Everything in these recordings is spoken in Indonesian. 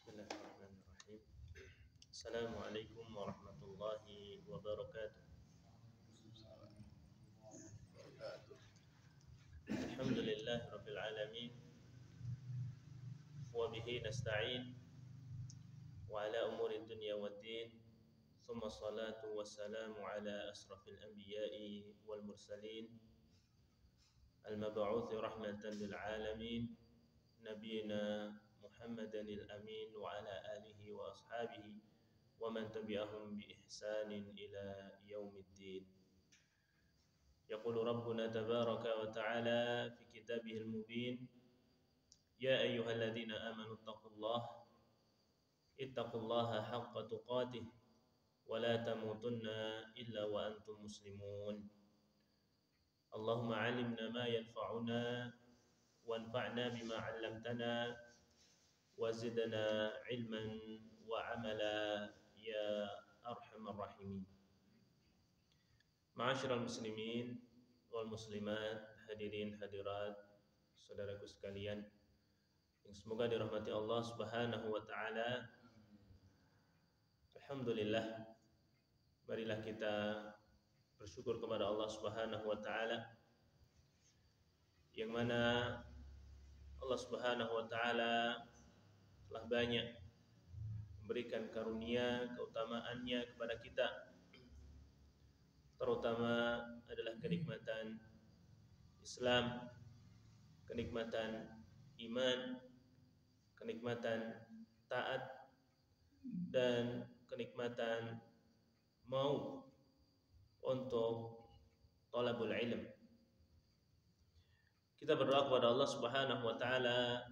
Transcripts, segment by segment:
Bismillahirrahmanirrahim. Assalamualaikum warahmatullahi wabarakatuh. Alhamdulillahi rabbil alamin wa bihi nasta'in wa ala umuri dunya waddin. Thumma salatu wassalamu ala asrafil anbiya'i wal mursalin al-mab'uthi rahmatan lil alamin nabiyina Muhammadan al-amin wa ala alihi wa ashabihi wa man tabi'ahum bi ihsanin ila yaumiddin. يقول ربنا تبارك وتعالى في كتابه المبين يا أيها الذين آمنوا اتقوا الله حق تقاته ولا تموتن إلا وأنتم مسلمون اللهم علمنا ما ينفعنا وانفعنا بما علمتنا وزدنا علما وعملا يا أرحم الراحمين. Ma'asyiral muslimin wal muslimat, hadirin hadirat, saudaraku sekalian yang semoga dirahmati Allah Subhanahu wa taala. Alhamdulillah, marilah kita bersyukur kepada Allah Subhanahu wa taala yang mana Allah Subhanahu wa taala telah banyak memberikan karunia keutamaannya kepada kita, terutama adalah kenikmatan Islam, kenikmatan iman, kenikmatan taat, dan kenikmatan mau untuk thalabul ilm. Kita berdoa kepada Allah Subhanahu wa taala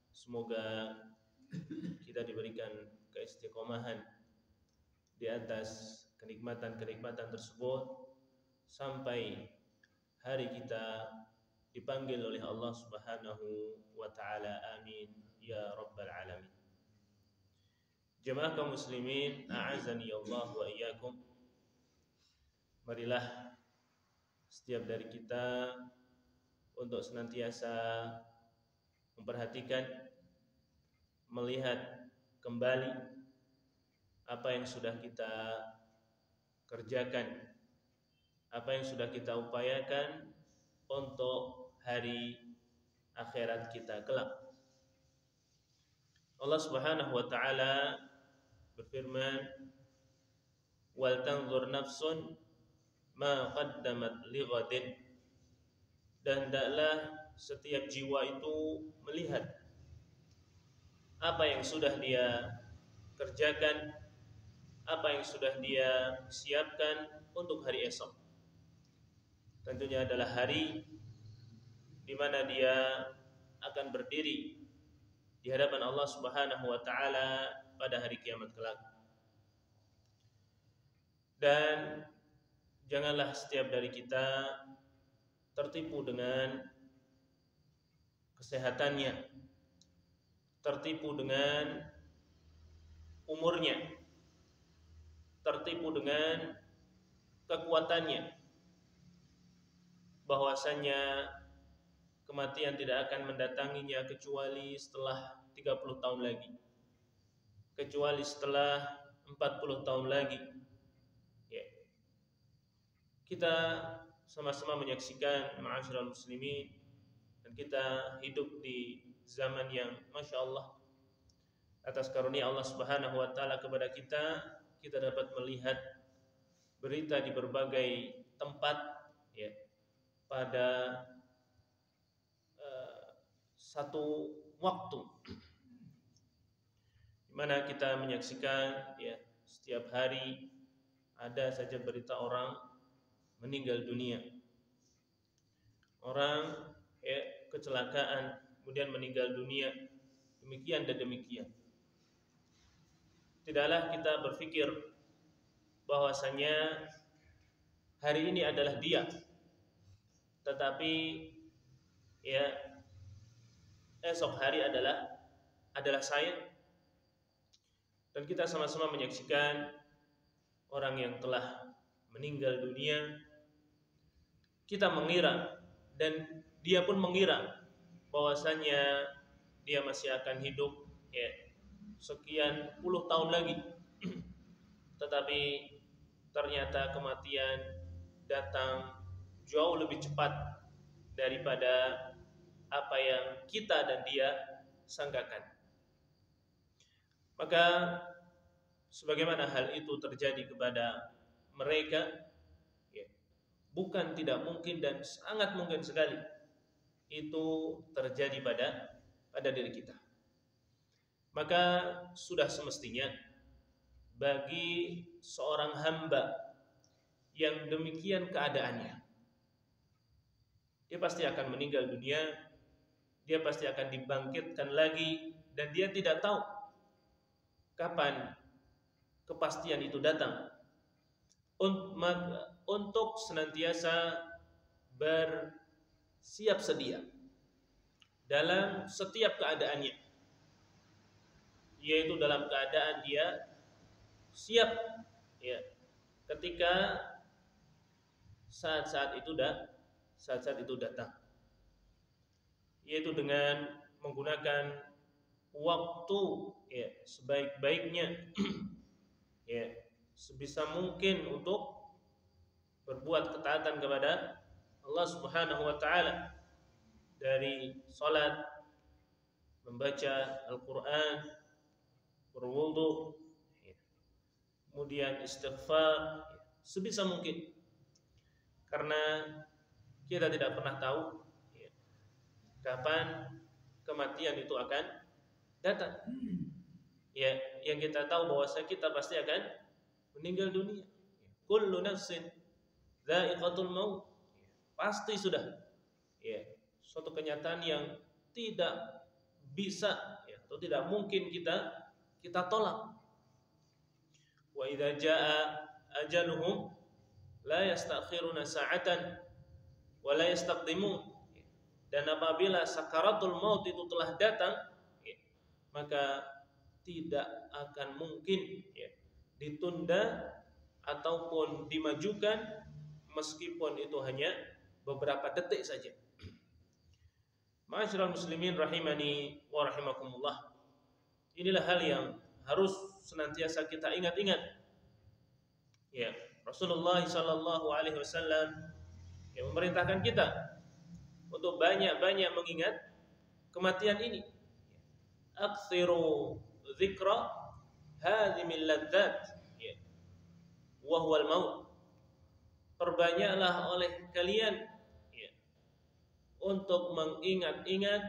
semoga kita diberikan keistiqomahan di atas kenikmatan-kenikmatan tersebut sampai hari kita dipanggil oleh Allah Subhanahu wa taala. Amin ya rabbal alamin. Jemaah kaum muslimin, a'azani Allah wa iyyakum. Marilah setiap dari kita untuk senantiasa memperhatikan, melihat kembali apa yang sudah kita kerjakan, apa yang sudah kita upayakan untuk hari akhirat kita kelak. Allah Subhanahu wa taala berfirman, "Wal tanzur nafsun ma qaddamat lighadin." Dan hendaklah setiap jiwa itu melihat apa yang sudah dia kerjakan, apa yang sudah dia siapkan untuk hari esok. Tentunya adalah hari di mana dia akan berdiri di hadapan Allah Subhanahu wa taala pada hari kiamat kelak. Dan janganlah setiap dari kita tertipu dengan kesehatannya, tertipu dengan umurnya, tertipu dengan kekuatannya, bahwasanya kematian tidak akan mendatanginya kecuali setelah 30 tahun lagi, kecuali setelah 40 tahun lagi. Ya. Kita sama-sama menyaksikan, ma'asyiral muslimin, dan kita hidup di zaman yang Masya Allah, atas karunia Allah Subhanahu wa taala kepada kita dapat melihat berita di berbagai tempat, ya, pada satu waktu, di mana kita menyaksikan, ya, setiap hari ada saja berita orang meninggal dunia, orang, ya, kecelakaan kemudian meninggal dunia, demikian dan demikian. Tidaklah kita berpikir bahwasanya hari ini adalah dia, tetapi, ya, esok hari adalah saya. Dan kita sama-sama menyaksikan orang yang telah meninggal dunia. Kita mengira dan dia pun mengira bahwasanya dia masih akan hidup, ya, sekian puluh tahun lagi. Tetapi ternyata kematian datang jauh lebih cepat daripada apa yang kita dan dia sangkakan. Maka sebagaimana hal itu terjadi kepada mereka, ya, bukan tidak mungkin dan sangat mungkin sekali itu terjadi pada diri kita. Maka sudah semestinya bagi seorang hamba yang demikian keadaannya, dia pasti akan meninggal dunia, dia pasti akan dibangkitkan lagi, dan dia tidak tahu kapan kepastian itu datang. Untuk senantiasa bersiap sedia dalam setiap keadaannya, yaitu dalam keadaan dia siap, ya, ketika saat-saat itu datang, yaitu dengan menggunakan waktu, ya, sebaik-baiknya, ya, sebisa mungkin untuk berbuat ketaatan kepada Allah Subhanahu wa taala, dari salat, membaca Al-Qur'an, berwudu, ya, kemudian istighfar, ya, sebisa mungkin. Karena kita tidak pernah tahu, ya, kapan kematian itu akan datang. Ya, yang kita tahu bahwa kita pasti akan meninggal dunia. Kullu nafsin dha'iqatul maut. Pasti sudah, ya, suatu kenyataan yang tidak bisa, ya, atau tidak mungkin kita tolak. Wa idza jaa ajaluhum la yastakhiruna sa'atan wa la yastaqdimun. Dan apabila sakaratul maut itu telah datang, ya, maka tidak akan mungkin, ya, ditunda ataupun dimajukan, meskipun itu hanya beberapa detik saja. Ma'asyiral muslimin rahimani wa rahimakumullah. Inilah hal yang harus senantiasa kita ingat-ingat. Ya, Rasulullah sallallahu alaihi wasallam yang memerintahkan kita untuk banyak-banyak mengingat kematian ini. Aktsiru dzikra hadzimil ladzat, ya, wa huwal maut. Perbanyaklah oleh kalian, ya, untuk mengingat-ingat,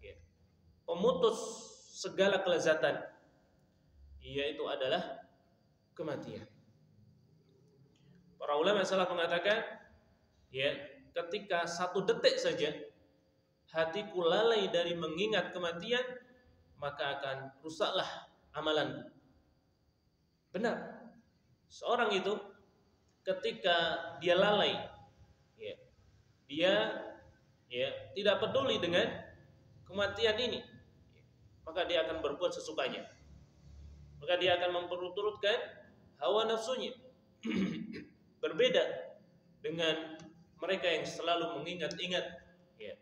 ya, pemutus segala kelezatan, yaitu adalah kematian. Para ulama salaf mengatakan, ya, ketika satu detik saja hatiku lalai dari mengingat kematian, maka akan rusaklah amalanku. Benar, seorang itu ketika dia lalai, ya, dia, ya, tidak peduli dengan kematian ini, maka dia akan berbuat sesukanya, maka dia akan memperturutkan hawa nafsunya. Berbeda dengan mereka yang selalu mengingat-ingat, ya,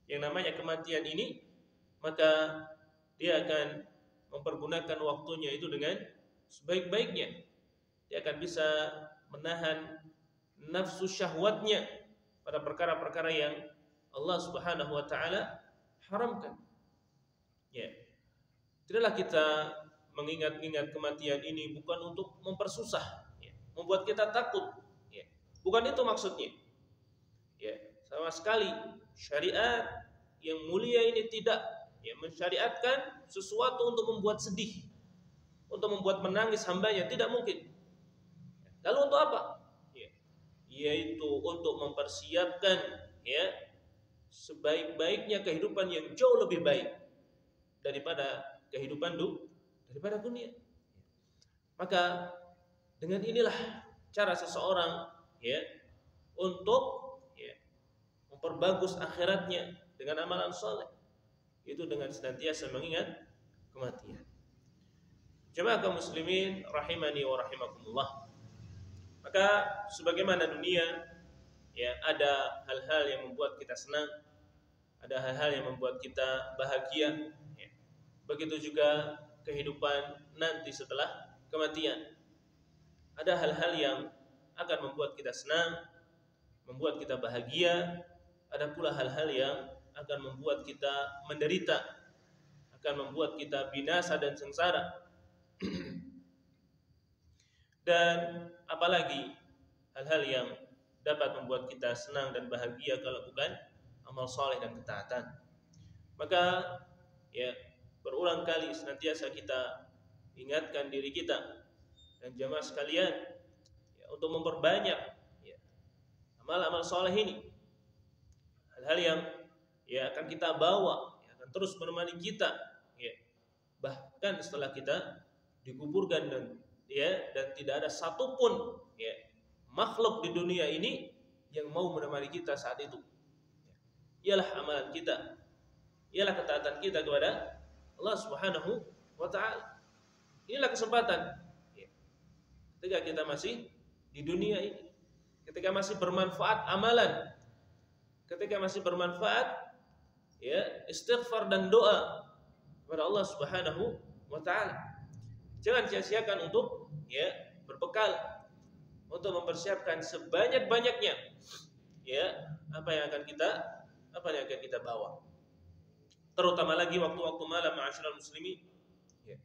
yang namanya kematian ini, maka dia akan mempergunakan waktunya itu dengan sebaik-baiknya. Dia akan bisa menahan nafsu syahwatnya pada perkara-perkara yang Allah Subhanahu wa taala haramkan. Ya. Tidaklah kita mengingat-ingat kematian ini bukan untuk mempersusah, ya, membuat kita takut, ya. Bukan itu maksudnya. Ya, sama sekali syariat yang mulia ini tidak, ya, mensyariatkan sesuatu untuk membuat sedih, untuk membuat menangis hambanya, tidak mungkin. Lalu untuk apa? Ya, yaitu untuk mempersiapkan, ya, sebaik-baiknya kehidupan yang jauh lebih baik daripada kehidupan daripada dunia. Maka dengan inilah cara seseorang, ya, untuk, ya, memperbagus akhiratnya dengan amalan saleh, itu dengan senantiasa mengingat kematian. Jemaah kaum muslimin rahimani wa rahimakumullah. Maka sebagaimana dunia, ya, ada hal-hal yang membuat kita senang, ada hal-hal yang membuat kita bahagia, ya. Begitu juga kehidupan nanti setelah kematian. Ada hal-hal yang akan membuat kita senang, membuat kita bahagia. Ada pula hal-hal yang akan membuat kita menderita, akan membuat kita binasa dan sengsara. Dan apalagi hal-hal yang dapat membuat kita senang dan bahagia kalau bukan amal soleh dan ketaatan. Maka ya, berulang kali senantiasa kita ingatkan diri kita dan jamaah sekalian ya, untuk memperbanyak ya, amal-amal soleh ini. Hal-hal yang ya akan kita bawa, ya, akan terus menemani kita ya, bahkan setelah kita dikuburkan dan tidak ada satupun ya, makhluk di dunia ini yang mau menemani kita saat itu. Ialah amalan kita, ialah ketaatan kita kepada Allah Subhanahu wa ta'ala. Inilah kesempatan ya, ketika kita masih di dunia ini, ketika masih bermanfaat amalan, ketika masih bermanfaat ya, istighfar dan doa kepada Allah Subhanahu wa ta'ala. Jangan sia-siakan untuk ya, berbekal, untuk mempersiapkan sebanyak-banyaknya ya, apa yang akan kita bawa. Terutama lagi waktu-waktu malam, ma'asyiral muslimin ya,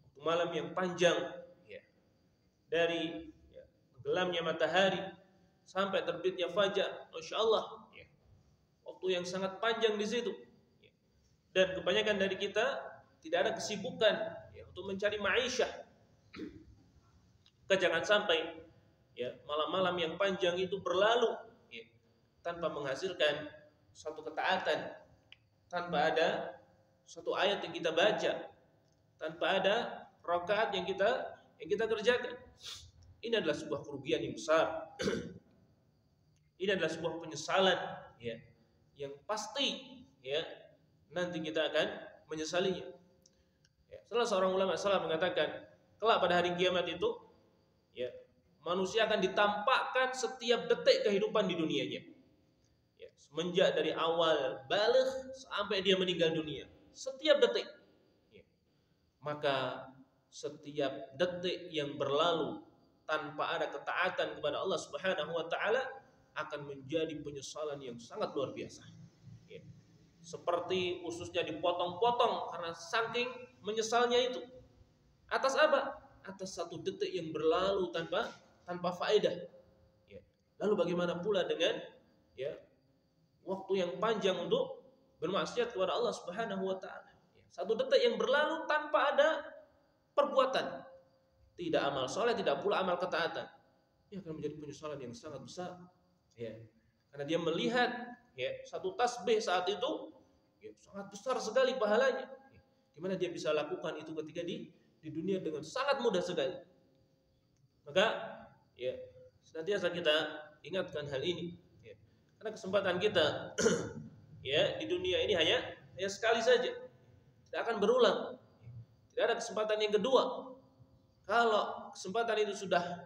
waktu malam yang panjang ya, dari ya, gelamnya matahari sampai terbitnya fajar, masyaallah ya, waktu yang sangat panjang di situ ya. Dan kebanyakan dari kita tidak ada kesibukan ya, untuk mencari ma'isyah. Jangan sampai ya, malam-malam yang panjang itu berlalu ya, tanpa menghasilkan suatu ketaatan, tanpa ada suatu ayat yang kita baca, tanpa ada rakaat yang kita kerjakan. Ini adalah sebuah kerugian yang besar. Ini adalah sebuah penyesalan ya, yang pasti ya, nanti kita akan menyesalinya. Ya, salah seorang ulama salaf mengatakan, kelak pada hari kiamat itu ya, manusia akan ditampakkan setiap detik kehidupan di dunianya. Ya, semenjak dari awal baligh sampai dia meninggal dunia, setiap detik. Ya, maka setiap detik yang berlalu tanpa ada ketaatan kepada Allah Subhanahu wa ta'ala akan menjadi penyesalan yang sangat luar biasa. Ya, seperti ususnya dipotong-potong karena saking menyesalnya itu. Atas apa? Atas satu detik yang berlalu tanpa faedah. Ya. Lalu bagaimana pula dengan ya, waktu yang panjang untuk bermaksiat kepada Allah Subhanahu wa ta'ala. Ya. Satu detik yang berlalu tanpa ada perbuatan, tidak amal soleh, tidak pula amal ketaatan. Ini akan menjadi penyesalan yang sangat besar. Ya. Karena dia melihat ya, satu tasbih saat itu ya, sangat besar sekali pahalanya. Ya. Di mana dia bisa lakukan itu ketika di dunia dengan sangat mudah sekali. Maka ya, senantiasa kita ingatkan hal ini ya. Karena kesempatan kita ya, di dunia ini hanya sekali saja, tidak akan berulang. Tidak ada kesempatan yang kedua. Kalau kesempatan itu sudah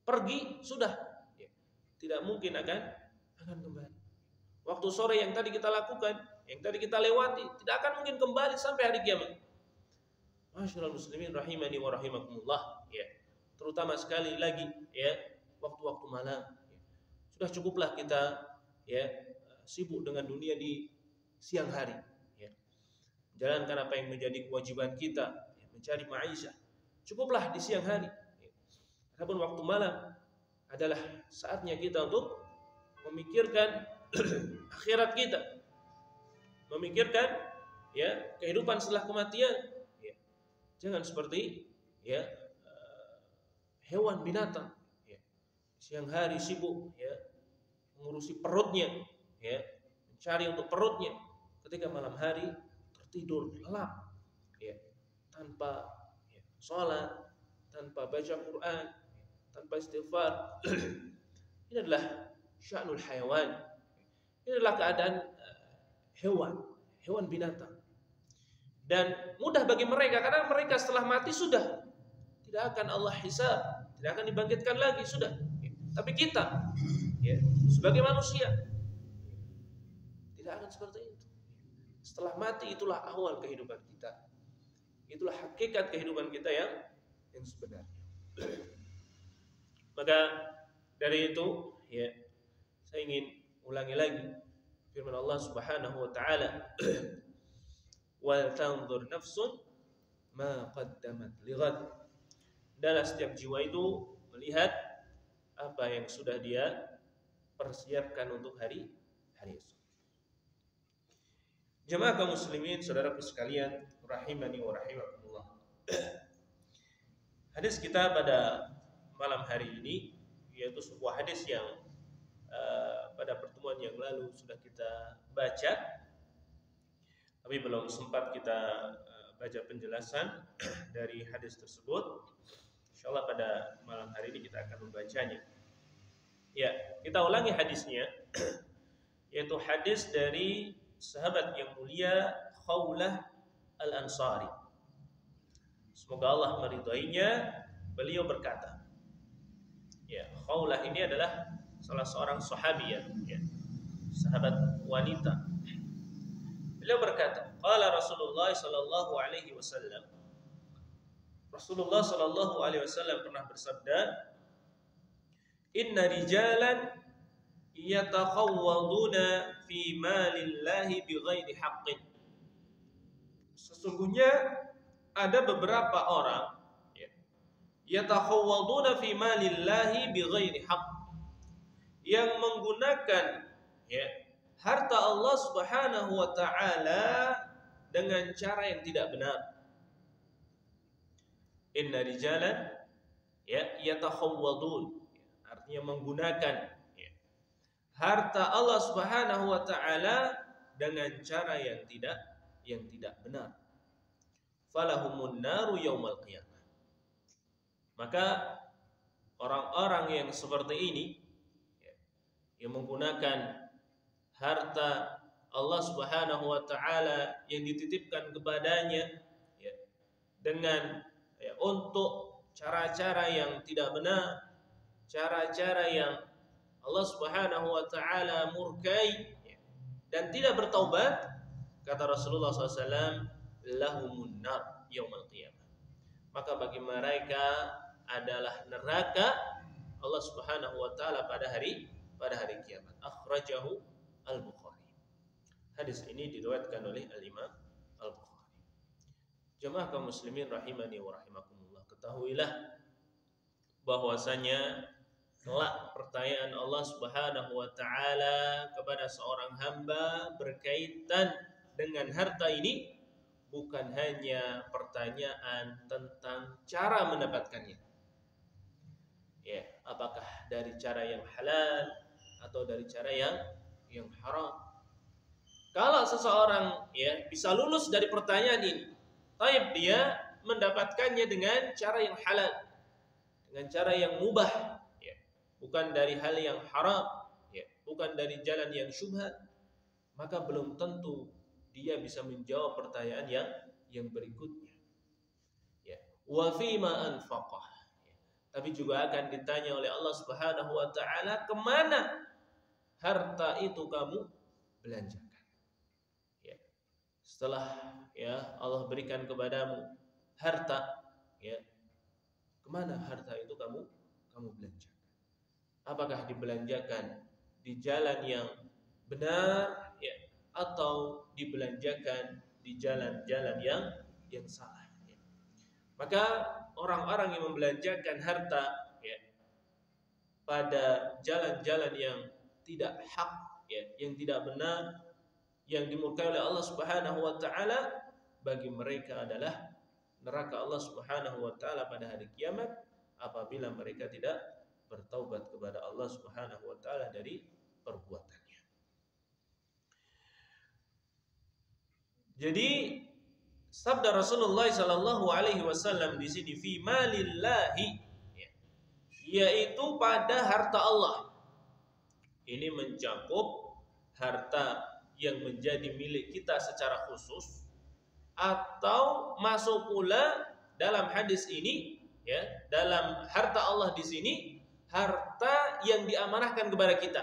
pergi, sudah ya, tidak mungkin akan kembali. Waktu sore yang tadi kita lakukan, yang tadi kita lewati, tidak akan mungkin kembali sampai hari kiamat. Ma'asyiral muslimin rahimani wa rahimakumullah ya. Terutama sekali lagi ya, waktu-waktu malam ya. Sudah cukuplah kita ya, sibuk dengan dunia di siang hari ya. Jalankan apa yang menjadi kewajiban kita ya, mencari ma'isyah. Cukuplah di siang hari ya. Adapun waktu malam adalah saatnya kita untuk memikirkan akhirat kita, memikirkan ya, kehidupan setelah kematian. Jangan seperti ya, hewan binatang ya, siang hari sibuk ya, mengurusi perutnya ya, mencari untuk perutnya, ketika malam hari tertidur lelap ya, tanpa ya, sholat, tanpa baca Quran, tanpa istighfar. Ini adalah sya'nul hayawan. Ini adalah keadaan hewan binatang. Dan mudah bagi mereka, karena mereka setelah mati sudah tidak akan Allah hisab, tidak akan dibangkitkan lagi, sudah. Tapi kita ya, sebagai manusia tidak akan seperti itu. Setelah mati itulah awal kehidupan kita. Itulah hakikat kehidupan kita yang sebenarnya. Maka dari itu, ya, saya ingin ulangi lagi firman Allah Subhanahu wa taala, "Wal tanzur nafsun ma qaddamat lighad." Dalam setiap jiwa itu melihat apa yang sudah dia persiapkan untuk hari esok. Jemaah kaum muslimin, saudaraku sekalian, rahimani wa rahimakumullah. Hadis kita pada malam hari ini yaitu sebuah hadis yang pada pertemuan yang lalu sudah kita baca, tapi belum sempat kita baca penjelasan dari hadis tersebut. Insyaallah pada malam hari ini kita akan membacanya. Ya, kita ulangi hadisnya, yaitu hadis dari sahabat yang mulia Khawlah Al-Ansari. Semoga Allah meridainya. Beliau berkata, ya, Khawlah ini adalah salah seorang sahabiyah, ya, sahabat wanita. Beliau berkata, qala Rasulullah sallallahu alaihi wasallam. Rasulullah sallallahu alaihi wasallam pernah bersabda, "Inna rijalan yatakhawwaduna fi malillahi bighairi haqqin." Sesungguhnya ada beberapa orang, ya, yatakhawwaduna fi malillahi bighairi haqq, yang menggunakan, ya, harta Allah Subhanahu wa taala dengan cara yang tidak benar. Inna rijalan, ya, yatakhawwadun, artinya menggunakan, ya, harta Allah Subhanahu wa taala dengan cara yang tidak benar. Falahumun naru yaumal qiyamah. Maka orang-orang yang seperti ini, ya, yang menggunakan harta Allah Subhanahu wa taala yang dititipkan kepadanya, ya, dengan, ya, untuk cara-cara yang tidak benar, cara-cara yang Allah Subhanahu wa taala murkai, ya, dan tidak bertaubat, kata Rasulullah SAW, lahumun nar yaumul qiyamah. Maka bagi mereka adalah neraka Allah Subhanahu wa taala pada hari kiamat. Akhrajahu Al-Bukhari. Hadis ini diriwayatkan oleh Al-Imam Al-Bukhari. Jemaah kaum muslimin rahimani wa rahimakumullah, ketahuilah bahwasanya kelak pertanyaan Allah Subhanahu wa taala kepada seorang hamba berkaitan dengan harta ini bukan hanya pertanyaan tentang cara mendapatkannya. Ya, apakah dari cara yang halal atau dari cara yang haram. Kalau seseorang, ya, bisa lulus dari pertanyaan ini, tapi dia mendapatkannya dengan cara yang halal, dengan cara yang mubah, ya, bukan dari hal yang haram, ya, bukan dari jalan yang syubhat, maka belum tentu dia bisa menjawab pertanyaan yang berikutnya. Ya, wa fima anfaqah. Ya, tapi juga akan ditanya oleh Allah Subhanahu wa taala, kemana harta itu kamu belanjakan. Ya, setelah, ya, Allah berikan kepadamu harta, ya, kemana harta itu kamu belanjakan? Apakah dibelanjakan di jalan yang benar, ya, atau dibelanjakan di jalan-jalan yang salah, ya. Maka orang-orang yang membelanjakan harta, ya, pada jalan-jalan yang tidak hak, ya, yang tidak benar, yang dimurkai oleh Allah Subhanahu wa taala, bagi mereka adalah neraka Allah Subhanahu wa taala pada hari kiamat apabila mereka tidak bertaubat kepada Allah Subhanahu wa taala dari perbuatannya. Jadi sabda Rasulullah sallallahu alaihi wasallam di sini fi malillahi, ya, yaitu pada harta Allah. Ini mencakup harta yang menjadi milik kita secara khusus, atau masuk pula dalam hadis ini, ya, dalam harta Allah di sini, harta yang diamanahkan kepada kita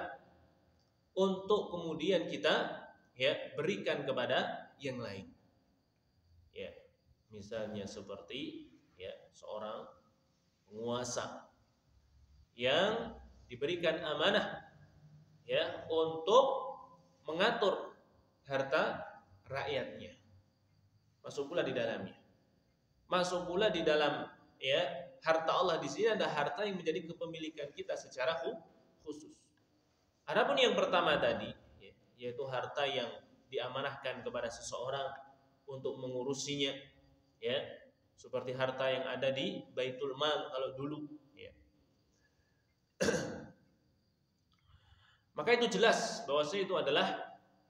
untuk kemudian kita, ya, berikan kepada yang lain. Ya. Misalnya seperti ya seorang penguasa yang diberikan amanah ya untuk mengatur harta rakyatnya. Masuk pula di dalamnya. Masuk pula di dalam ya harta Allah di sini ada harta yang menjadi kepemilikan kita secara khusus. Adapun yang pertama tadi ya, yaitu harta yang diamanahkan kepada seseorang untuk mengurusinya ya, seperti harta yang ada di Baitul Mal kalau dulu ya. Maka itu jelas bahwasanya itu adalah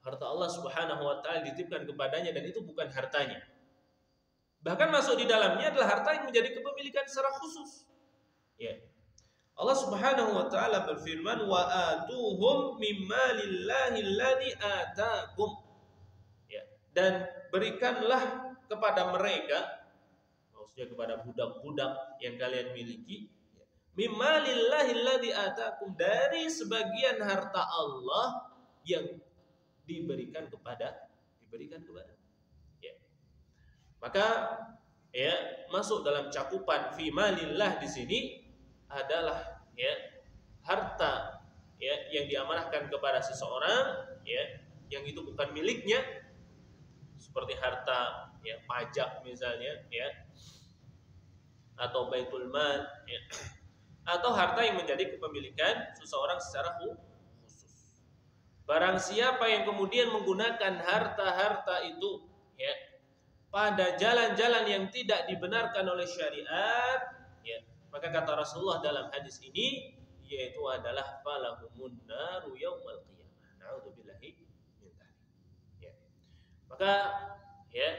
harta Allah Subhanahu wa taala dititipkan kepadanya dan itu bukan hartanya. Bahkan masuk di dalamnya adalah harta yang menjadi kepemilikan secara khusus. Ya. Allah Subhanahu wa taala berfirman wa atuhum mimmalillahi alladzi atakum. Ya. Dan berikanlah kepada mereka, maksudnya kepada budak-budak yang kalian miliki, mimmalillahi alladzi atakum, dari sebagian harta Allah yang diberikan kepada ya. Maka ya masuk dalam cakupan fi malillah di sini adalah ya harta ya yang diamanahkan kepada seseorang ya yang itu bukan miliknya, seperti harta ya pajak misalnya ya, atau baitul mal ya, atau harta yang menjadi kepemilikan seseorang secara khusus. Barang siapa yang kemudian menggunakan harta-harta itu ya pada jalan-jalan yang tidak dibenarkan oleh syariat ya, maka kata Rasulullah dalam hadis ini yaitu adalah falahumun naru yaumal qiyamah. Na'udzubillahi min dzalik. Ya. Maka ya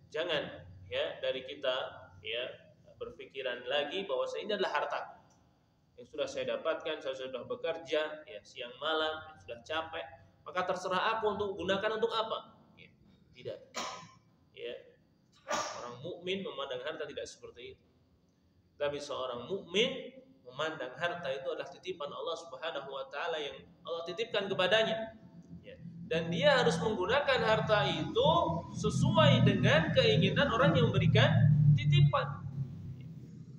jangan ya dari kita ya berpikiran lagi bahwa ini adalah harta yang sudah saya dapatkan, saya sudah bekerja ya siang malam, sudah capek, maka terserah aku untuk gunakan untuk apa? Ya, tidak. Ya. Orang mukmin memandang harta tidak seperti itu. Tapi seorang mukmin memandang harta itu adalah titipan Allah Subhanahu wa taala yang Allah titipkan kepadanya. Ya. Dan dia harus menggunakan harta itu sesuai dengan keinginan orang yang memberikan titipan. Ya.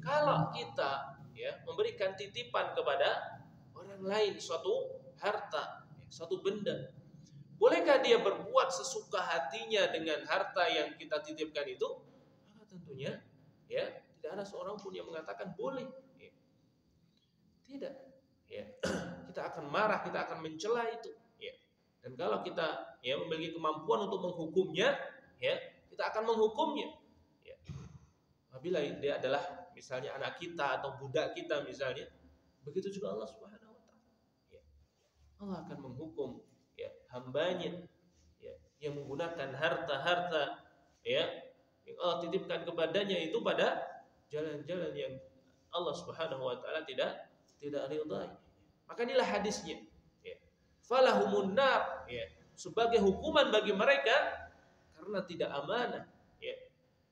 Kalau kita ya memberikan titipan kepada orang lain suatu harta, suatu benda, bolehkah dia berbuat sesuka hatinya dengan harta yang kita titipkan itu? Maka tentunya ya tidak ada seorang pun yang mengatakan boleh. Ya. Tidak. Ya. Kita akan marah, kita akan mencela itu. Ya. Dan kalau kita ya memiliki kemampuan untuk menghukumnya, ya kita akan menghukumnya. Ya. Apabila dia adalah misalnya anak kita atau budak kita misalnya, begitu juga Allah Subhanahu wa taala. Ya. Allah akan menghukum ya hambanya ya yang menggunakan harta-harta ya yang Allah titipkan kepadanya itu pada jalan-jalan yang Allah Subhanahu wa taala tidak ridai. Maka inilah hadisnya ya. Falahumun nar ya, sebagai hukuman bagi mereka karena tidak amanah ya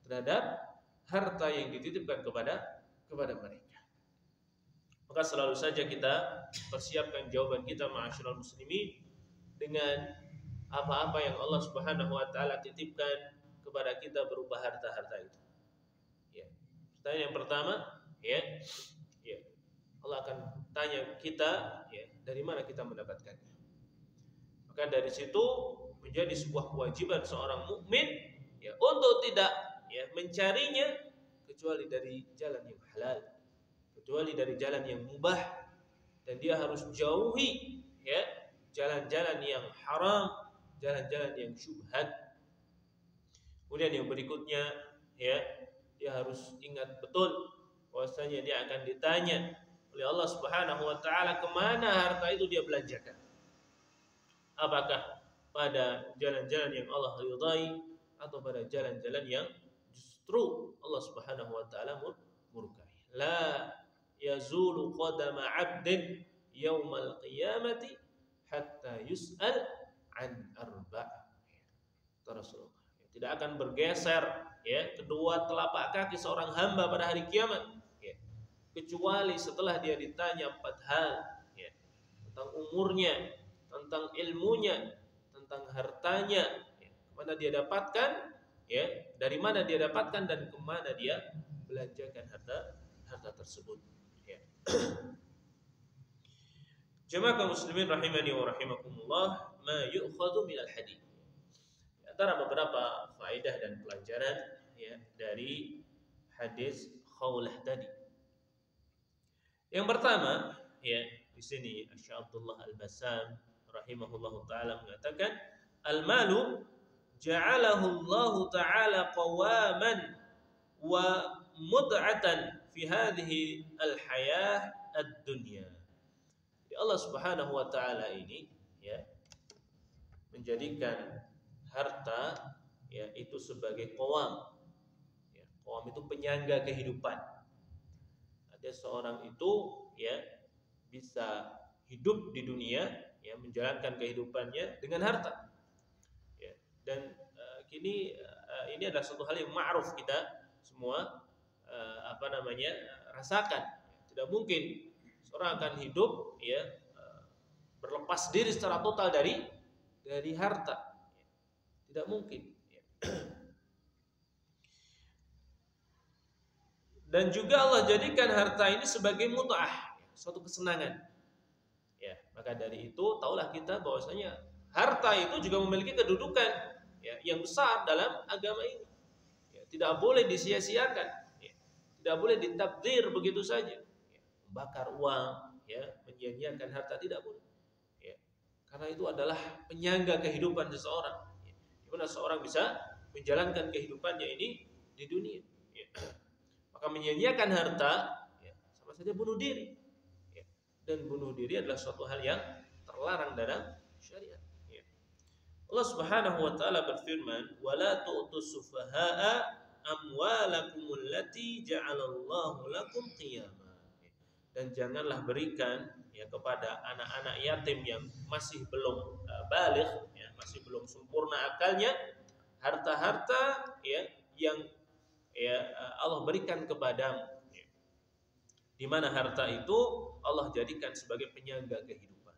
terhadap harta yang dititipkan kepada mereka. Maka selalu saja kita persiapkan jawaban kita ma'asyiral muslimin dengan apa-apa yang Allah Subhanahu wa taala titipkan kepada kita berupa harta-harta itu. Ya. Pertanyaan yang pertama, ya. Allah akan tanya kita, ya, dari mana kita mendapatkannya. Maka dari situ menjadi sebuah kewajiban seorang mukmin ya untuk tidak ya mencarinya kecuali dari jalan yang halal, kecuali dari jalan yang mubah, dan dia harus jauhi ya jalan-jalan yang haram, jalan-jalan yang syubhat. Kemudian yang berikutnya ya dia harus ingat betul bahwasanya dia akan ditanya oleh Allah Subhanahu wa taala kemana harta itu dia belanjakan. Apakah pada jalan-jalan yang Allah ridai atau pada jalan-jalan yang justru Allah Subhanahu wa taala murkai. La yazulu qadama 'abdin yaumal qiyamati hatta yus'al an arba'. Rasulullah. Tidak akan bergeser ya kedua telapak kaki seorang hamba pada hari kiamat ya, kecuali setelah dia ditanya 4 hal ya, tentang umurnya, tentang ilmunya, tentang hartanya ya, kemana dia dapatkan, ya, dari mana dia dapatkan dan kemana dia belanjakan harta tersebut. Ya. Jemaah kaum muslimin rahimani wa rahimakumullah, ma yu'khadhu minal hadits. Antara beberapa faedah dan pelajaran ya dari hadis Khawlah tadi. Yang pertama, ya, di sini Syekh Abdullah Al-Bassam rahimahullahu taala mengatakan, al-malu ja'alahu Allah taala qawaman wa mud'atan fi hadhihi al-hayah ad-dunya. Jadi Allah Subhanahu wa taala ini ya menjadikan harta ya itu sebagai qawam. Ya, qawam itu penyangga kehidupan. Ada seorang itu ya bisa hidup di dunia ya menjalankan kehidupannya dengan harta. Ya, dan ini adalah suatu hal yang ma'ruf kita semua rasakan. Tidak mungkin seorang akan hidup ya berlepas diri secara total dari harta. Tidak mungkin. Dan juga Allah jadikan harta ini sebagai mut'ah, suatu kesenangan. Ya, maka dari itu taulah kita bahwasanya harta itu juga memiliki kedudukan ya, yang besar dalam agama ini. Ya, tidak boleh disia-siakan, ya, tidak boleh ditabdzir begitu saja. Ya, membakar uang, ya, menyia-nyiakan harta tidak boleh. Ya, karena itu adalah penyangga kehidupan seseorang. Ya, di mana seorang bisa menjalankan kehidupannya ini di dunia. Ya. Maka menyia-nyiakan harta ya, sama saja bunuh diri ya. Dan bunuh diri adalah suatu hal yang terlarang dalam syariat ya. Allah Subhanahu wa taala berfirman, wala tu'tus sufaha'a amwalakumul lati ja'alallahu lakum qiyama. Dan janganlah berikan ya kepada anak-anak yatim yang masih belum baligh ya, masih belum sempurna akalnya, harta-harta ya yang ya Allah berikan kepadamu ya. Di mana harta itu Allah jadikan sebagai penyangga kehidupan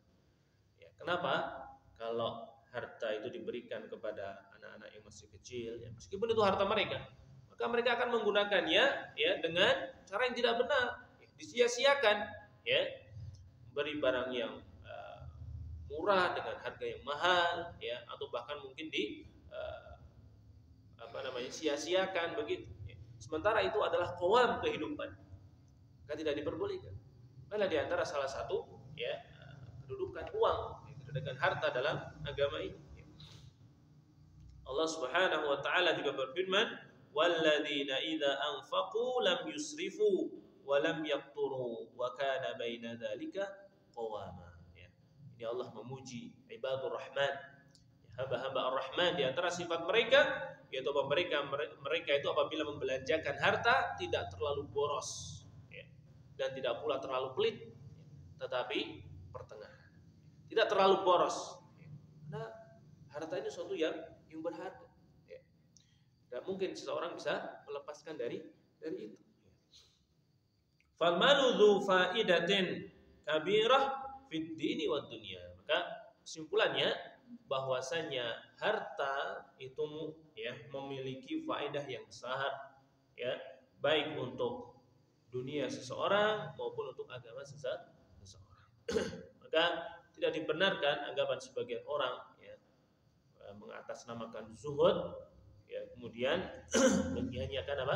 ya. Kenapa? Kalau harta itu diberikan kepada anak-anak yang masih kecil ya, meskipun itu harta mereka, maka mereka akan menggunakannya ya dengan cara yang tidak benar ya, disia-siakan ya, beri barang yang murah dengan harga yang mahal ya, atau bahkan mungkin sia-siakan begitu. Sementara itu adalah qawam kehidupan, maka tidak diperbolehkan. Karena di antara salah satu ya kedudukan uang, kedudukan harta dalam agama ini. Allah Subhanahu wa taala juga berfirman, walladzina idza anfaqu lam yusrifu wa lam yaqturu wa kana baina dzalika qawama. Ya. Ini Allah memuji ibadur rahman, hamba-hamba ar-Rahman. Di antara sifat mereka yaitu mereka itu apabila membelanjakan harta tidak terlalu boros ya, dan tidak pula terlalu pelit ya, tetapi pertengahan, tidak terlalu boros ya. Nah, harta ini sesuatu yang berharga ya. Tidak mungkin seseorang bisa melepaskan dari itu. Fal malu dzu faidatin kabirah fid dini wad dunya. Maka kesimpulannya bahwasanya harta itu ya memiliki faedah yang besar ya, baik untuk dunia seseorang maupun untuk agama seseorang. Maka tidak dibenarkan anggapan sebagian orang ya mengatasnamakan zuhud ya, kemudian menyia-nyiakan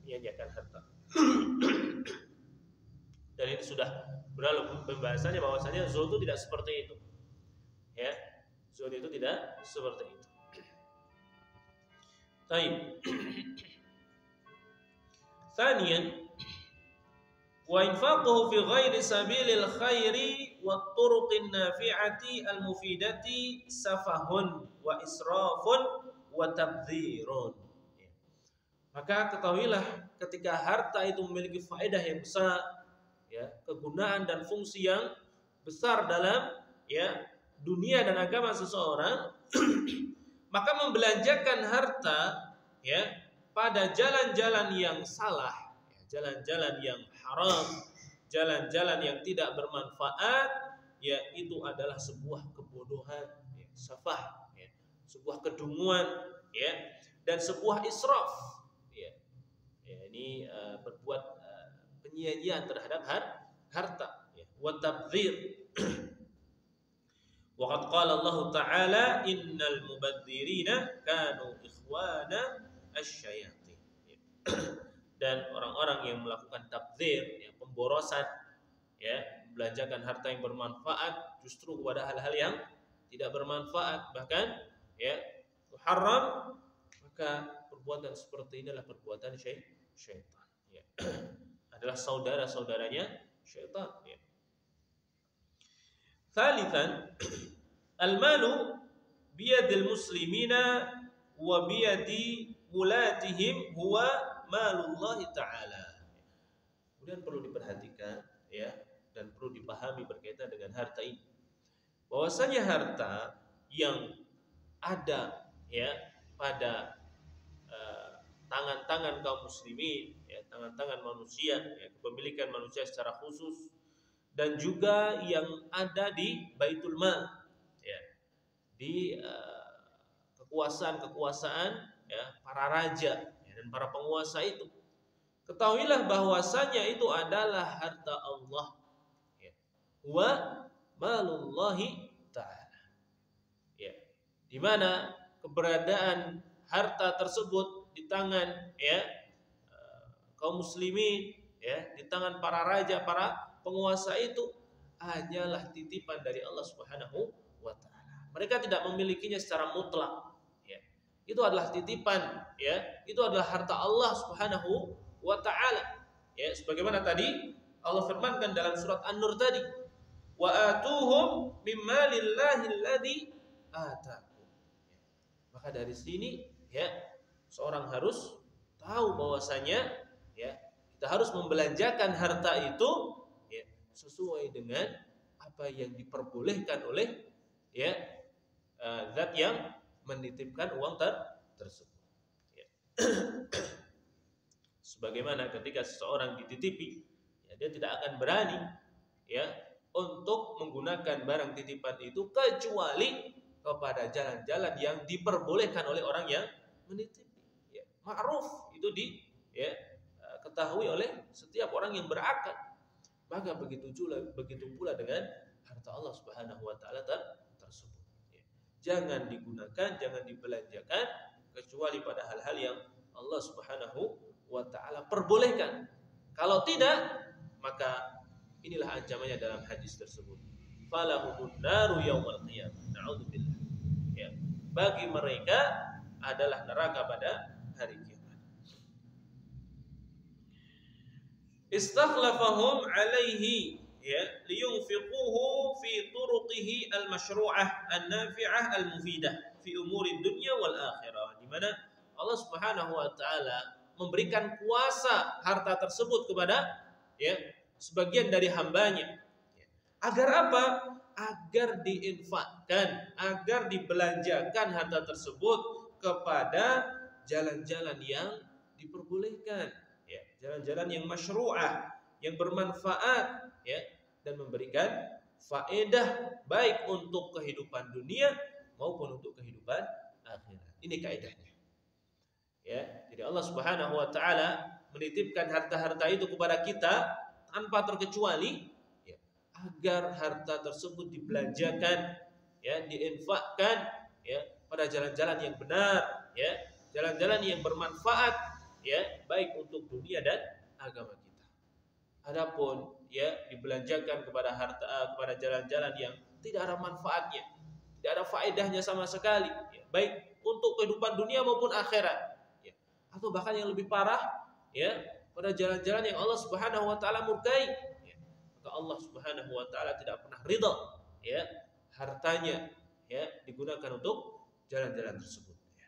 menyia-nyiakan harta. Dan ini sudah berlalu pembahasannya bahwasanya zuhud itu tidak seperti itu ya. Zuhud itu tidak seperti itu. Baik. Thaniyan, wa infaquhu fi ghairi sabilil khairi wat turuqin nafi'ati al mufidati safahun wa israfun wa tabdzirun. Maka ketahuilah ketika harta itu memiliki faedah yang besar ya, kegunaan dan fungsi yang besar dalam ya dunia dan agama seseorang, maka membelanjakan harta ya pada jalan-jalan yang salah, ya, jalan-jalan yang haram, jalan-jalan yang tidak bermanfaat, ya itu adalah sebuah kebodohan, ya, safah, ya, sebuah kedunguan, ya, dan sebuah israf. Ya, ini berbuat penyia-nyiaan terhadap harta. Ya. Wa tabdzir. Wa qad qala Allah Ta'ala innal mubadzirina kanu ikhwana asyayatin. Ya. Dan orang-orang yang melakukan tabdzir, ya, pemborosan, ya, belanjakan harta yang bermanfaat justru kepada hal-hal yang tidak bermanfaat, bahkan ya haram, maka perbuatan seperti ini adalah perbuatan syaitan. Ya. Adalah saudara-saudaranya syaitan. Ya. Thalithan, al-malu biyadil muslimina wa biyadi wulatihim huwa malullahi ta'ala. Kemudian perlu diperhatikan, ya, dan perlu dipahami berkaitan dengan harta ini, bahwasanya harta yang ada, ya, pada tangan-tangan kaum muslimin, ya, tangan-tangan manusia, ya, kepemilikan manusia secara khusus, dan juga yang ada di Baitul Mal, ya, di kekuasaan-kekuasaan, ya, para raja, ya, dan para penguasa itu. Ketahuilah bahwasanya itu adalah harta Allah, ya, wa malullahi ta'ala, ya, di mana keberadaan harta tersebut di tangan, ya, kaum muslimin, ya, di tangan para raja, para penguasa itu hanyalah titipan dari Allah Subhanahu wa taala. Mereka tidak memilikinya secara mutlak, ya. Itu adalah titipan, ya. Itu adalah harta Allah Subhanahu wa taala. Ya, sebagaimana tadi Allah firmankan dalam surat An-Nur tadi, wa atuhum mimmalillahi alladzi atakum. Maka dari sini, ya, seorang harus tahu bahwasanya, ya, kita harus membelanjakan harta itu, ya, sesuai dengan apa yang diperbolehkan oleh, ya, zat yang menitipkan uang tersebut. Ya. Sebagaimana ketika seseorang dititipi, ya, dia tidak akan berani, ya, untuk menggunakan barang titipan itu kecuali kepada jalan-jalan yang diperbolehkan oleh orang yang menitipi. Ya, ma'ruf itu ya, ketahui oleh setiap orang yang berakal. Maka begitu pula dengan harta Allah Subhanahu wa taala tersebut. Ya. Jangan digunakan, jangan dibelanjakan kecuali pada hal-hal yang Allah Subhanahu wa taala perbolehkan. Kalau tidak, maka inilah ancamannya dalam hadis tersebut. Falahumun naru yaumal qiyamah. Na'udzubillah. Ya. Bagi mereka adalah neraka pada hari kiamat. Istakhlafahum alaihi, ya, liyunfiquhu fi turuqihi al-masyru'ah an-nafi'ah al-mufidah fi umuri dunya wal akhirah. Di mana Allah Subhanahu wa taala memberikan kuasa harta tersebut kepada, ya, sebagian dari hambanya. Agar apa? Agar diinfakkan, agar dibelanjakan harta tersebut kepada jalan-jalan yang diperbolehkan, ya, jalan-jalan yang masyru'ah, yang bermanfaat, ya, dan memberikan faedah baik untuk kehidupan dunia maupun untuk kehidupan akhirat. Ini kaidahnya. Ya, jadi Allah Subhanahu wa taala menitipkan harta-harta itu kepada kita tanpa terkecuali, ya, agar harta tersebut dibelanjakan, ya, diinfakkan, ya, pada jalan-jalan yang benar, ya, jalan-jalan yang bermanfaat, ya, baik untuk dunia dan agama kita. Adapun, ya, dibelanjakan kepada harta, kepada jalan-jalan yang tidak ada manfaatnya, tidak ada faedahnya sama sekali, ya, baik untuk kehidupan dunia maupun akhirat, ya, atau bahkan yang lebih parah, ya, pada jalan-jalan yang Allah Subhanahu wa taala murkai, ya, maka Allah Subhanahu wa taala tidak pernah ridha, ya, hartanya, ya, digunakan untuk jalan-jalan tersebut. Ya.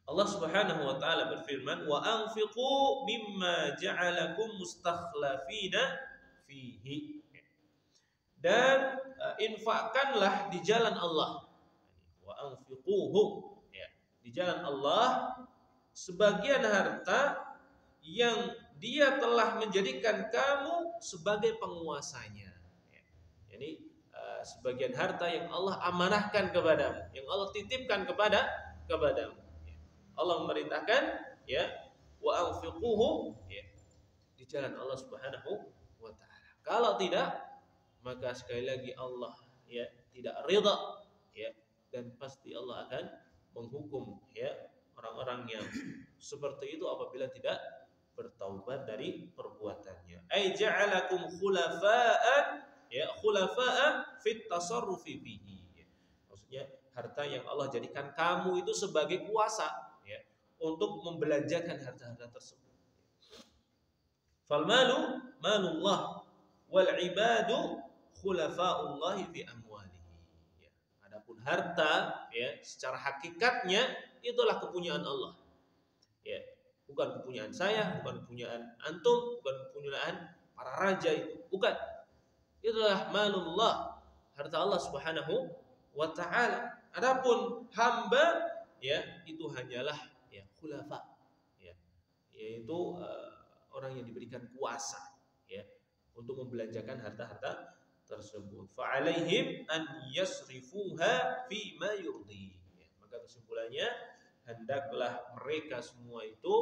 Allah Subhanahu wa taala berfirman, wa anfiqu mimma ja'alakum mustakhlafina fihi. Dan infakkanlah di jalan Allah. Wa anfiquhu, ya, di jalan Allah sebagian harta yang Dia telah menjadikan kamu sebagai penguasanya. Ya. Jadi sebagian harta yang Allah amanahkan kepadamu, yang Allah titipkan kepadamu. Ya. Allah memerintahkan ya wa anfiquhu ya di jalan Allah Subhanahu wa taala. Kalau tidak, maka sekali lagi Allah ya tidak ridha ya, dan pasti Allah akan menghukum ya orang-orang yang seperti itu apabila tidak bertaubat dari perbuatannya. Ai ja'alakum khulafa'an ya khulafa'a fit tasarrufi fihi. Maksudnya harta yang Allah jadikan kamu itu sebagai kuasa ya untuk membelanjakan harta-harta tersebut. Fal malu malullah wal ibadu khulafa'ullahi fi amwalihi. Ya. Adapun harta ya secara hakikatnya itulah kepunyaan Allah. Ya, bukan kepunyaan saya, bukan kepunyaan antum, bukan kepunyaan para raja itu. Bukan. Itulah malullah, harta Allah Subhanahu wa taala. Adapun hamba ya itu hanyalah ya khulafa ya, yaitu orang yang diberikan kuasa ya untuk membelanjakan harta-harta tersebut. Fa alaihim an yasrifuha fi ma yurdi. Ya, maka kesimpulannya hendaklah mereka semua itu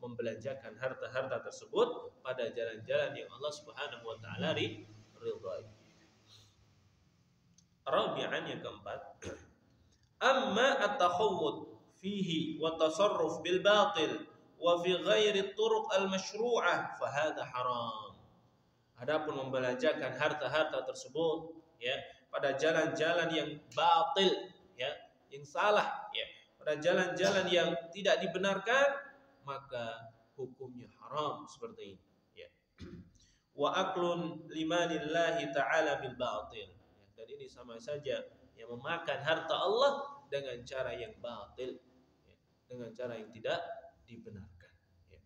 membelanjakan harta-harta tersebut pada jalan-jalan yang Allah Subhanahu wa taala ridhai. Rabi'an yang keempat, amma at-takhawwud fihi wa tasarruf bil batil wa fi ghairi turuq al-masyru'ah fa hadha haram. Adapun membelanjakan harta-harta tersebut ya pada jalan-jalan yang batil ya, yang salah ya, pada jalan-jalan yang tidak dibenarkan, maka hukumnya haram seperti ini ya. Wa aklun limanillahi ta'ala bil batil. Dan ini sama saja yang memakan harta Allah dengan cara yang batil ya, dengan cara yang tidak dibenarkan ya.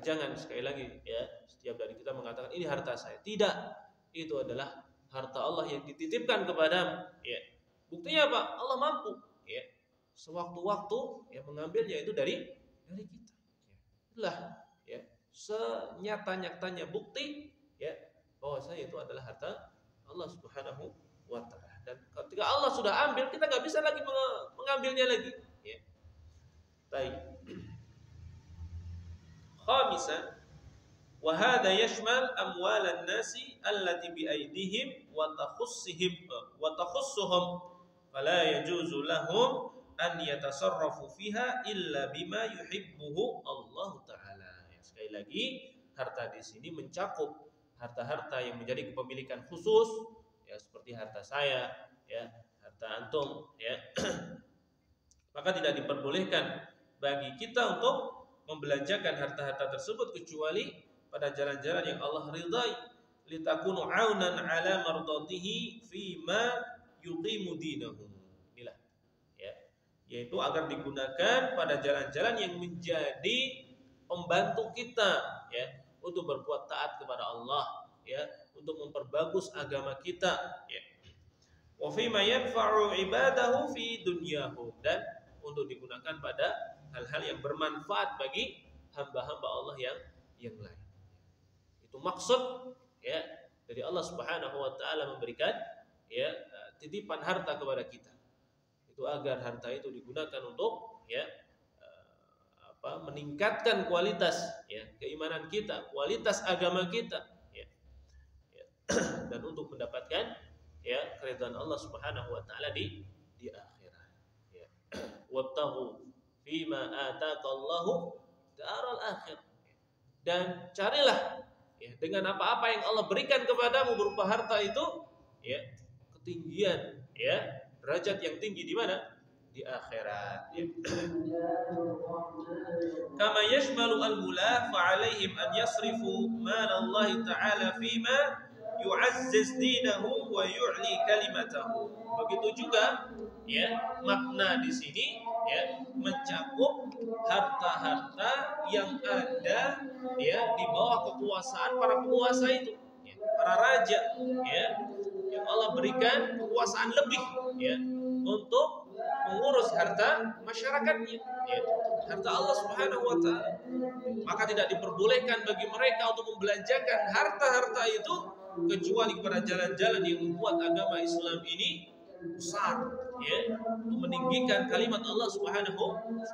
Jangan sekali lagi ya setiap dari kita mengatakan ini harta saya. Tidak, itu adalah harta Allah yang dititipkan kepadamu ya. Buktinya apa? Allah mampu ya sewaktu-waktu ya mengambilnya itu dari kita ya. Itulah ya senyata-nyatanya bukti ya bahwa saya itu adalah harta Allah Subhanahu wa taala. Dan ketika Allah sudah ambil, kita nggak bisa lagi mengambilnya lagi ya. Baik. Khamisan, wa hadha yashmal amwal an-nasi allati bi aydihim wa takhussuhum fala yajuzu lahum an yatasarrafu fiha illa bima yuhibbuhu Allah taala. Ya, sekali lagi harta di sini mencakup harta-harta yang menjadi kepemilikan khusus ya seperti harta saya ya, harta antum ya. Maka tidak diperbolehkan bagi kita untuk membelanjakan harta-harta tersebut kecuali pada jalan-jalan yang Allah ridai, litakunu aunan ala mardatihi fi ma yuqimu dinahu. Inilah ya, yaitu agar digunakan pada jalan-jalan yang menjadi pembantu kita ya untuk berbuat taat kepada Allah ya, untuk memperbagus agama kita ya. Wa fi ma yanfa'u ibadahu fi dunyahu, dan untuk digunakan pada hal-hal yang bermanfaat bagi hamba-hamba Allah yang lain. Itu maksud ya dari Allah Subhanahu wa taala memberikan ya titipan harta kepada kita. Itu agar harta itu digunakan untuk ya meningkatkan kualitas ya keimanan kita, kualitas agama kita ya. Dan untuk mendapatkan ya keridhaan Allah Subhanahu wa taala di akhirat ya. Wabtaghu fima ataqallahu daral akhir, dan carilah ya dengan apa-apa yang Allah berikan kepadamu berupa harta itu ya ketinggian ya derajat yang tinggi di mana? Di akhirat ya. Kama yashmalu al-mula fa alaihim an yasrifu mal Allah taala fima yu'azziz dinahu wa yu'li kalimatahu. Begitu juga ya makna di sini ya mencakup harta-harta yang ada ya di bawah kekuasaan para penguasa itu ya, para raja ya, yang Allah berikan kekuasaan lebih ya untuk mengurus harta masyarakatnya ya, harta Allah Subhanahu wa taala. Maka tidak diperbolehkan bagi mereka untuk membelanjakan harta-harta itu kecuali pada jalan-jalan yang membuat agama Islam ini besar, ya, untuk meninggikan kalimat Allah Subhanahu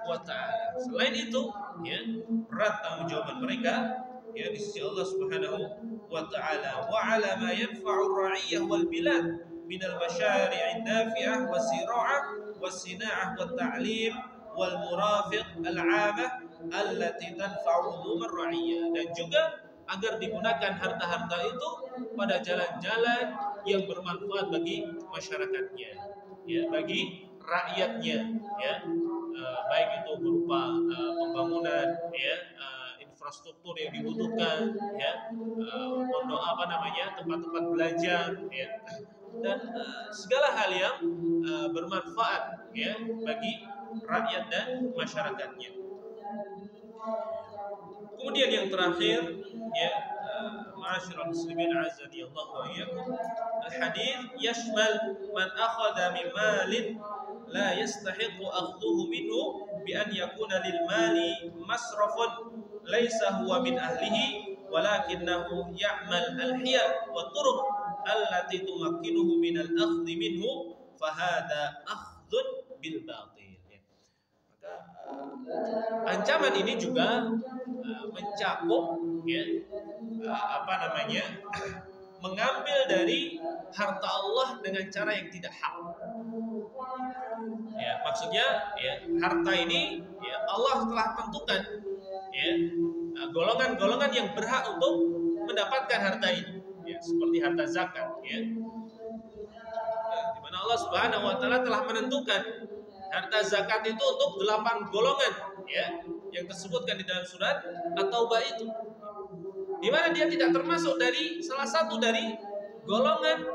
wa taala. Selain itu, ya, berat tanggung jawab mereka, ya, di sisi Allah Subhanahu wa taala. Wa ala ma yanfa'u ar-ra'iyah wal bilad min al-masyari' an-nafi'ah was-zira'ah was-sina'ah wat-ta'lim wal murafiq al-'amah allati tanfa'u umum ar-ra'iyah, dan juga agar digunakan harta-harta itu pada jalan-jalan yang bermanfaat bagi masyarakatnya, ya, bagi rakyatnya, ya, baik itu berupa pembangunan, ya, infrastruktur yang dibutuhkan, ya, pondok apa namanya, tempat-tempat belajar, ya, dan segala hal yang bermanfaat, ya, bagi rakyat dan masyarakatnya. Kemudian yang terakhir, ya, ma'asyiral muslimin azani Allah wa iyyakum, al-hadits yashmal man akhadha min malin la yastahiqu akhdhuhu minhu bi an yakuna lil mali masrafun laysa huwa min ahlihi walakinahu ya'mal al-hiyal wa turuq allati tumakkinuhu min al-akhdhi minhu fa hadha akhdhun bil batil. Maka ancaman ini juga mencakup, ya, apa namanya, mengambil dari harta Allah dengan cara yang tidak hak. Ya, maksudnya, ya, harta ini, ya, Allah telah tentukan, ya, golongan-golongan yang berhak untuk mendapatkan harta ini, ya, seperti harta zakat, ya. Di mana Allah Subhanahu wa taala telah menentukan harta zakat itu untuk 8 golongan, ya, yang tersebutkan di dalam surat At-Taubah itu, di mana dia tidak termasuk dari salah satu dari golongan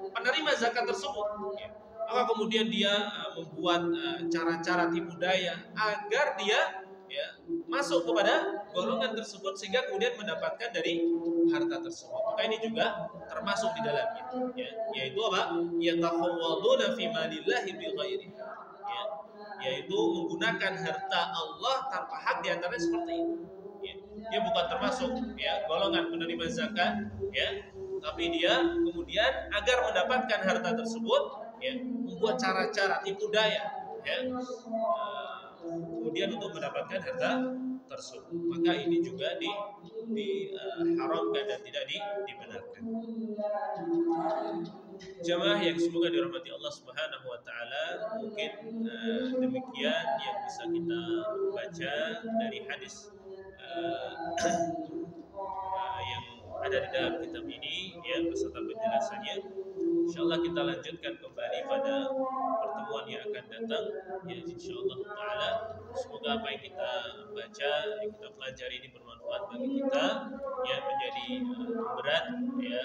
penerima zakat tersebut, ya. Maka kemudian dia membuat cara-cara tipu daya agar dia, ya, masuk kepada golongan tersebut sehingga kemudian mendapatkan dari harta tersebut. Maka ini juga termasuk di dalamnya, ya, yaitu apa? Yatakhawwaduna fi malillahi bighairi, ya, yaitu menggunakan harta Allah tanpa hak, di antaranya seperti itu, ya. Dia bukan termasuk, ya, golongan penerima zakat, ya, tapi dia kemudian agar mendapatkan harta tersebut, ya, membuat cara-cara tipu daya, ya, kemudian untuk mendapatkan harta tersebut. Maka ini juga diharamkan dan tidak dibenarkan. Jamaah yang semoga dirahmati Allah Subhanahu wa taala, mungkin demikian yang bisa kita baca dari hadis yang ada di dalam kitab ini, ya, beserta penjelasannya. Insyaallah kita lanjutkan kembali pada pertemuan yang akan datang, ya, insyaallah taala. Semoga apa yang kita baca, yang kita pelajari ini bermanfaat bagi kita, ya, menjadi berat, ya,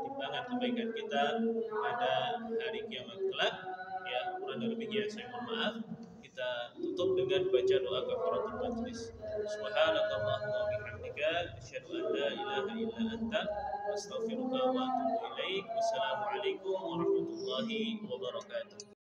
timbangan kebaikan kita pada hari kiamat kelak, ya. Kurang dan lebihnya saya mohon maaf. Kita tutup dengan baca doa kafaratul majlis. Subhanakallahumma wa bihamdika asyhadu an la ilaha illa anta astaghfiruka wa atubu ilaik. Wassalamualaikum warahmatullahi wabarakatuh.